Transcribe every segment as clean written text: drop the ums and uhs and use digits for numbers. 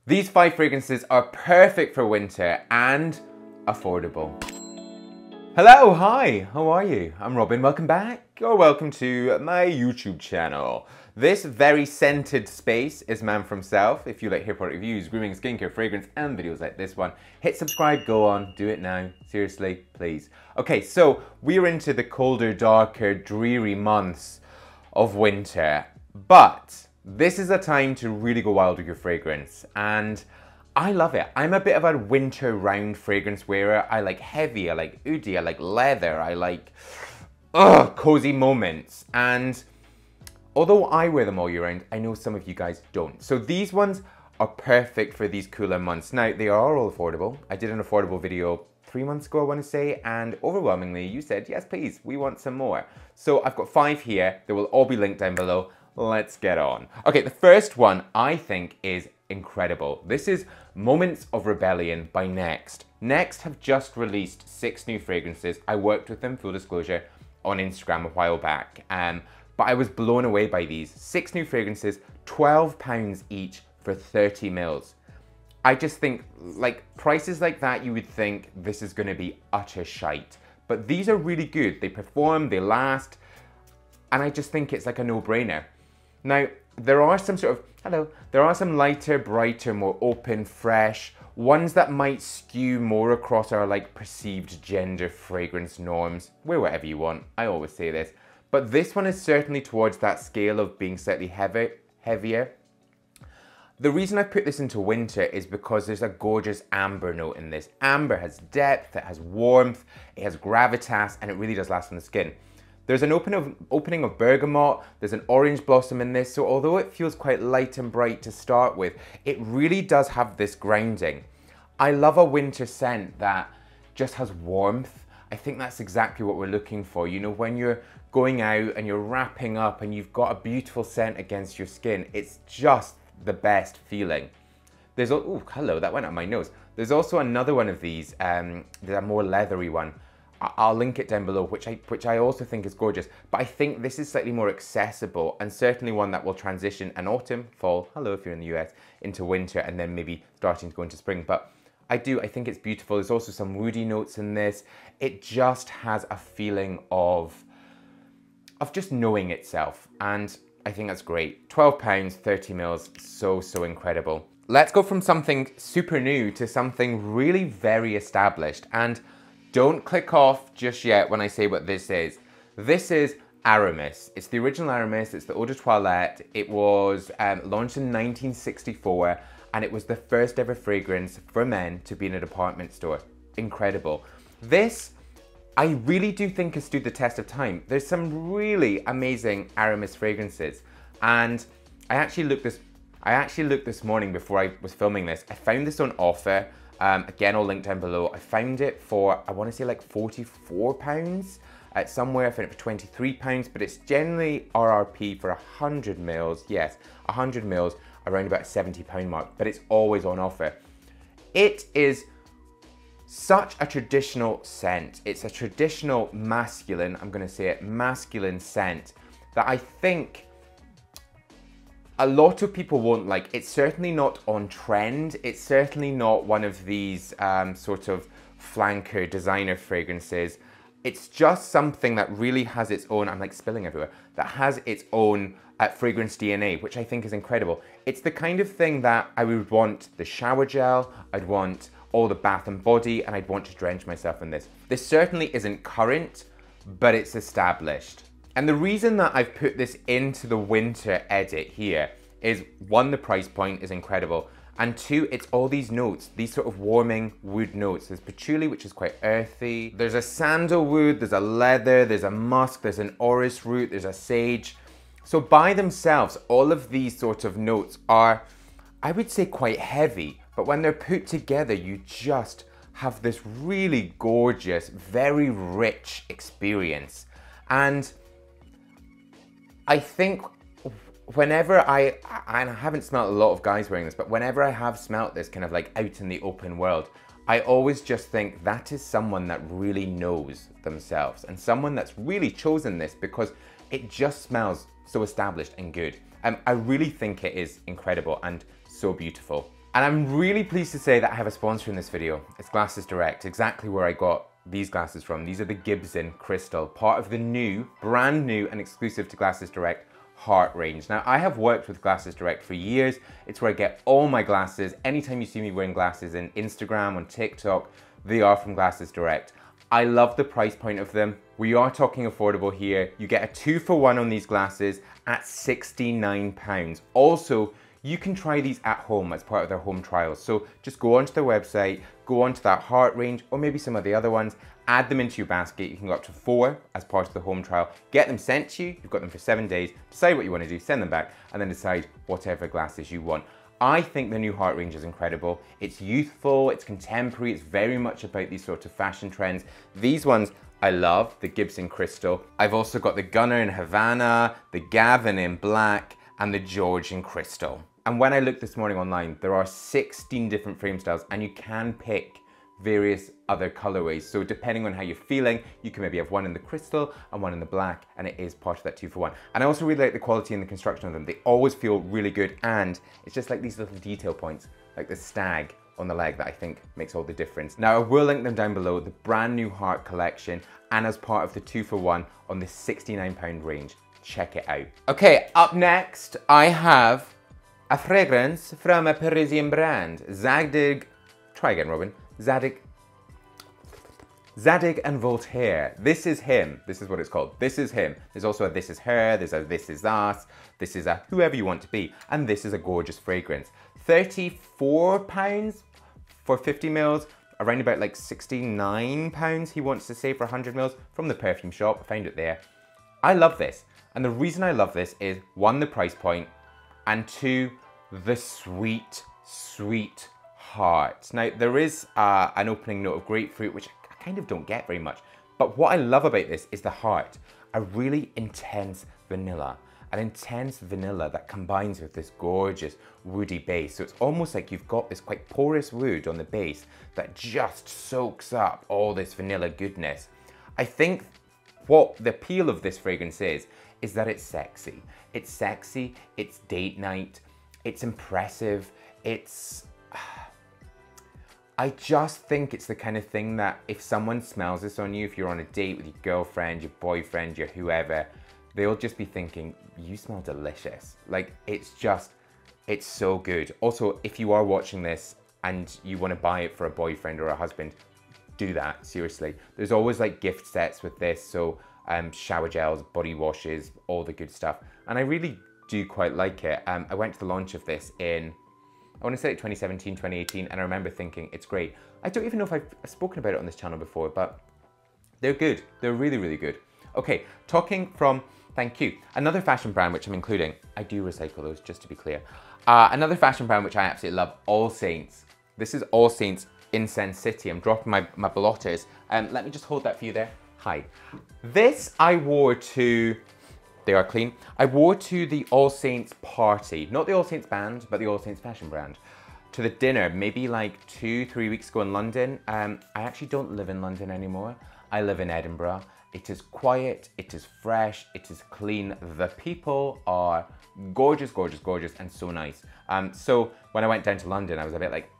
These 5 fragrances are perfect for winter and affordable. Hello, hi, how are you? I'm Robin, welcome back, or welcome to my YouTube channel. This very scented space is man for himself. If you like hair product reviews, grooming, skincare, fragrance, and videos like this one, hit subscribe, go on, do it now, seriously, please. Okay, so we're into the colder, darker, dreary months of winter, but this is a time to really go wild with your fragrance, and I love it. I'm a bit of a winter round fragrance wearer. I like heavy, I like oody, I like leather, I like cozy moments. And although I wear them all year round, I know some of you guys don't. So these ones are perfect for these cooler months. Now, they are all affordable. I did an affordable video 3 months ago, I want to say, and overwhelmingly you said, yes, please, we want some more. So I've got 5 here. They will all be linked down below. Let's get on. Okay, the first one I think is incredible. This is Moments of Rebellion by Next. Next have just released 6 new fragrances. I worked with them, full disclosure, on Instagram a while back. But I was blown away by these. 6 new fragrances, £12 each for 30 mils. I just think, like, prices like that, you would think this is gonna be utter shite. But these are really good. They perform, they last, and I just think it's like a no-brainer. Now, there are some there are some lighter, brighter, more open, fresh, ones that might skew more across our like perceived gender fragrance norms. Wear whatever you want, I always say this. But this one is certainly towards that scale of being slightly heavier. The reason I put this into winter is because there's a gorgeous amber note in this. Amber has depth, it has warmth, it has gravitas, and it really does last on the skin. There's an opening of bergamot, there's an orange blossom in this, so although it feels quite light and bright to start with, it really does have this grounding. I love a winter scent that just has warmth. I think that's exactly what we're looking for. You know, when you're going out and you're wrapping up and you've got a beautiful scent against your skin, it's just the best feeling. There's, oh, hello, that went up my nose. There's also another one of these, there's a more leathery one. I'll link it down below, which I also think is gorgeous. But I think this is slightly more accessible and certainly one that will transition an autumn, fall, hello if you're in the US, into winter and then maybe starting to go into spring. But I think it's beautiful. There's also some woody notes in this. It just has a feeling of just knowing itself. And I think that's great. £12, 30 mils, so incredible. Let's go from something super new to something really very established. And don't click off just yet when I say what this is. This is Aramis. It's the original Aramis, it's the Eau de Toilette. It was launched in 1964 and it was the first ever fragrance for men to be in a department store. Incredible. This, I really do think has stood the test of time. There's some really amazing Aramis fragrances. And I actually looked this morning before I was filming this. I found this on offer. Again, I'll link down below. I found it for, I want to say like £44. Somewhere I found it for £23, but it's generally RRP for 100 mils. Yes, 100 mils, around about a £70 mark, but it's always on offer. It is such a traditional scent. It's a traditional masculine, I'm going to say it, masculine scent that I think a lot of people won't like. It's certainly not on trend. It's certainly not one of these sort of flanker designer fragrances. It's just something that really has its own, I'm like spilling everywhere, that has its own fragrance DNA, which I think is incredible. It's the kind of thing that I would want the shower gel, I'd want all the bath and body, and I'd want to drench myself in this. This certainly isn't current, but it's established. And the reason that I've put this into the winter edit here is 1, the price point is incredible, and 2, it's all these notes, these sort of warming wood notes. There's patchouli, which is quite earthy. There's a sandalwood, there's a leather, there's a musk, there's an orris root, there's a sage. So by themselves, all of these sort of notes are, I would say, quite heavy, but when they're put together, you just have this really gorgeous, very rich experience. And I think whenever and I haven't smelled a lot of guys wearing this, but whenever I have smelt this kind of like out in the open world, I always just think that is someone that really knows themselves and someone that's really chosen this because it just smells so established and good. I really think it is incredible and so beautiful. And I'm really pleased to say that I have a sponsor in this video. It's Glasses Direct, exactly where I got these glasses from. These are the Gibson Crystal, part of the new, brand new and exclusive to Glasses Direct Heart range. Now, I have worked with Glasses Direct for years. It's where I get all my glasses. Anytime you see me wearing glasses in Instagram, on TikTok, they are from Glasses Direct. I love the price point of them. We are talking affordable here. You get a 2-for-1 on these glasses at £69. Also, you can try these at home as part of their home trials. So just go onto their website, go onto that Heart range, or maybe some of the other ones, add them into your basket. You can go up to 4 as part of the home trial. Get them sent to you. You've got them for 7 days. Decide what you want to do, send them back, and then decide whatever glasses you want. I think the new Heart range is incredible. It's youthful, it's contemporary, it's very much about these sort of fashion trends. These ones I love, the Gibson Crystal. I've also got the Gunner in Havana, the Gavin in black, and the George in Crystal. And when I looked this morning online, there are 16 different frame styles and you can pick various other colorways. So depending on how you're feeling, you can maybe have one in the crystal and one in the black, and it is part of that 2-for-1. And I also really like the quality and the construction of them. They always feel really good, and it's just like these little detail points, like the stag on the leg, that I think makes all the difference. Now I will link them down below, the brand new Heart collection, and as part of the 2-for-1 on the £69 range. Check it out. Okay, up next, I have a fragrance from a Parisian brand, Zadig. Try again, Robin. Zadig and Voltaire. This is him. This is what it's called. This is him. There's also a this is her, there's a this is us, this is a whoever you want to be. And this is a gorgeous fragrance. £34 for 50 mils, around about like £69 he wants to say for 100 mils from the Perfume shop. I found it there. I love this. And the reason I love this is 1, the price point, and 2, the sweet, sweet heart. Now, there is an opening note of grapefruit, which I kind of don't get very much. But what I love about this is the heart. A really intense vanilla. An intense vanilla that combines with this gorgeous woody base. So it's almost like you've got this quite porous wood on the base that just soaks up all this vanilla goodness. I think what the appeal of this fragrance is that it's sexy. It's sexy, it's date night, it's impressive, it's... I just think it's the kind of thing that if someone smells this on you, if you're on a date with your girlfriend, your boyfriend, your whoever, they'll just be thinking, you smell delicious. Like, it's so good. Also, if you are watching this and you want to buy it for a boyfriend or a husband, do that, seriously. There's always like gift sets with this, so shower gels, body washes, all the good stuff. And I really do quite like it. I went to the launch of this in, I want to say like 2017, 2018, and I remember thinking, it's great. I don't even know if I've spoken about it on this channel before, but they're good. They're really, really good. Okay, talking from, thank you, another fashion brand which I'm including. I do recycle those, just to be clear. Another fashion brand which I absolutely love, All Saints. This is All Saints Incense City. I'm dropping my blotters. Let me just hold that for you there. Hi. This I wore to, they are clean. I wore to the All Saints party, not the All Saints band, but the All Saints fashion brand, to the dinner, maybe like 2-3 weeks ago in London. I actually don't live in London anymore. I live in Edinburgh. It is quiet, it is fresh, it is clean. The people are gorgeous, gorgeous, gorgeous, and so nice. So when I went down to London, I was a bit like,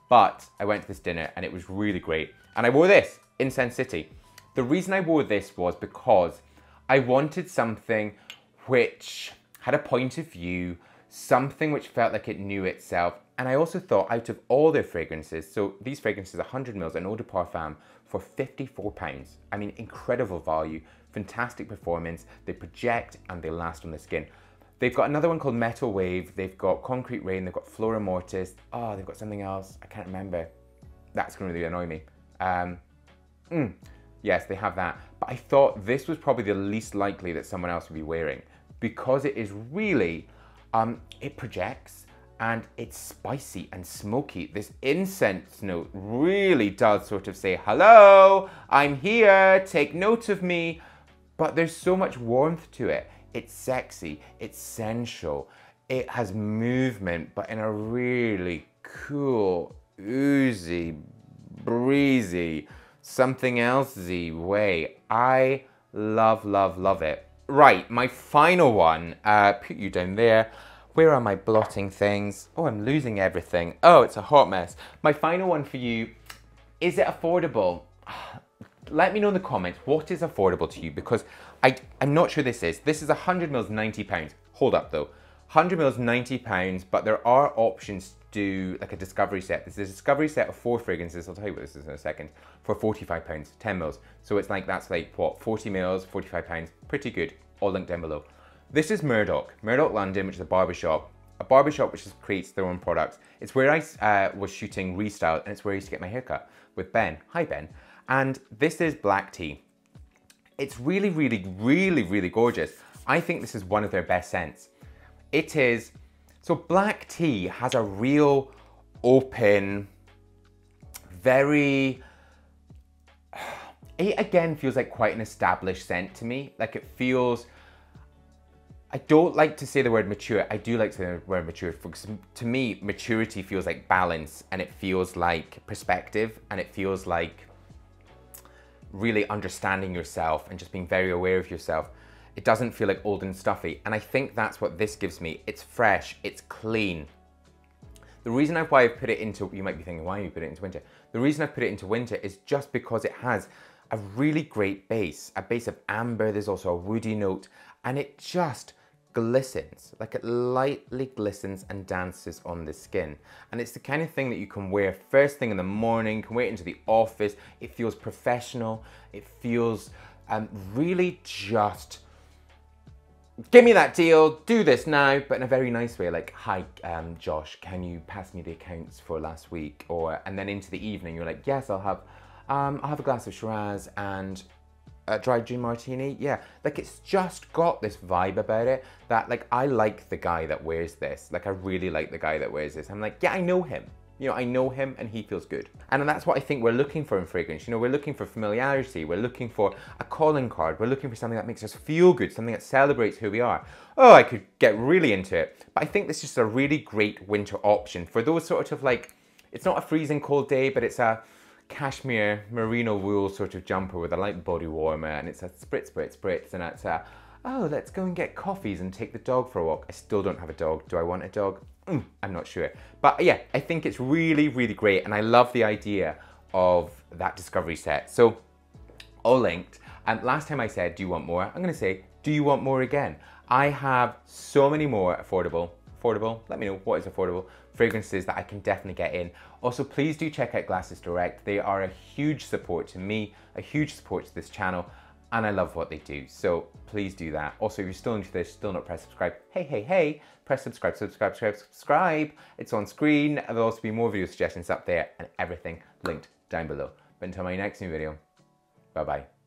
but I went to this dinner and it was really great. And I wore this, Incense City. The reason I wore this was because I wanted something which had a point of view, something which felt like it knew itself. And I also thought, out of all their fragrances, so these fragrances, 100 mils, an eau de parfum for £54. I mean, incredible value, fantastic performance. They project and they last on the skin. They've got another one called Metal Wave. They've got Concrete Rain. They've got Flora Mortis. Oh, they've got something else. I can't remember. That's going to really annoy me. Yes, they have that. But I thought this was probably the least likely that someone else would be wearing, because it is really, it projects and it's spicy and smoky. This incense note really does sort of say, hello, I'm here, take note of me. But there's so much warmth to it. It's sexy, it's sensual, it has movement, but in a really cool, oozy, breezy, something else-y way. I love, love, love it. Right, my final one, put you down there, Where are my blotting things? Oh, I'm losing everything. Oh, it's a hot mess. My final one for you, is it affordable? Let me know in the comments, what is affordable to you? Because I'm not sure this is. This is 100ml, £90. Hold up though. 100ml, £90, but there are options to do like a discovery set. This is a discovery set of 4 fragrances. I'll tell you what this is in a second. For £45, 10ml. So it's like, that's like what, 40ml, £45. Pretty good. All linked down below. This is Murdock London, which is a barbershop which creates their own products. It's where I was shooting Restyle, and it's where I used to get my haircut with Ben. Hi Ben. And this is black tea. It's really, really, really, really gorgeous. I think this is one of their best scents. It is, so black tea has a real open, very, it again feels like quite an established scent to me. Like it feels, I don't like to say the word mature. I do like to say the word mature because to me, maturity feels like balance, and it feels like perspective, and it feels like really understanding yourself and just being very aware of yourself. It doesn't feel like old and stuffy. And I think that's what this gives me. It's fresh, it's clean. The reason why I've put it into, you might be thinking, why you put it into winter? The reason I've put it into winter is just because it has a really great base, a base of amber. There's also a woody note, and it just glistens, like it lightly glistens and dances on the skin. And it's the kind of thing that you can wear first thing in the morning, can wear it into the office. It feels professional. It feels really just, give me that deal, do this now, but in a very nice way. Like, hi, Josh, can you pass me the accounts for last week? Or, and then into the evening, you're like, yes, I'll have a glass of Shiraz and a dried gin martini. Yeah, like it's just got this vibe about it that like, I like the guy that wears this. Like I really like the guy that wears this. I'm like, yeah, I know him. You know, I know him and he feels good. And that's what I think we're looking for in fragrance. You know, we're looking for familiarity. We're looking for a calling card. We're looking for something that makes us feel good, something that celebrates who we are. Oh, I could get really into it. But I think this is just a really great winter option for those sort of like, it's not a freezing cold day, but it's a cashmere merino wool sort of jumper with a light body warmer, and it's a spritz, and it's a, oh, let's go and get coffees and take the dog for a walk. I still don't have a dog. Do I want a dog? I'm not sure. But yeah, I think it's really, really great, and I love the idea of that discovery set. So, all linked. And last time I said, do you want more? I'm gonna say, do you want more again? I have so many more affordable, let me know what is affordable, fragrances that I can definitely get in. Also, please do check out Glasses Direct. They are a huge support to me, a huge support to this channel, and I love what they do. So please do that. Also, if you're still into this, still not press subscribe, hey, press subscribe. It's on screen. There'll also be more video suggestions up there and everything linked down below. But until my next new video, bye-bye.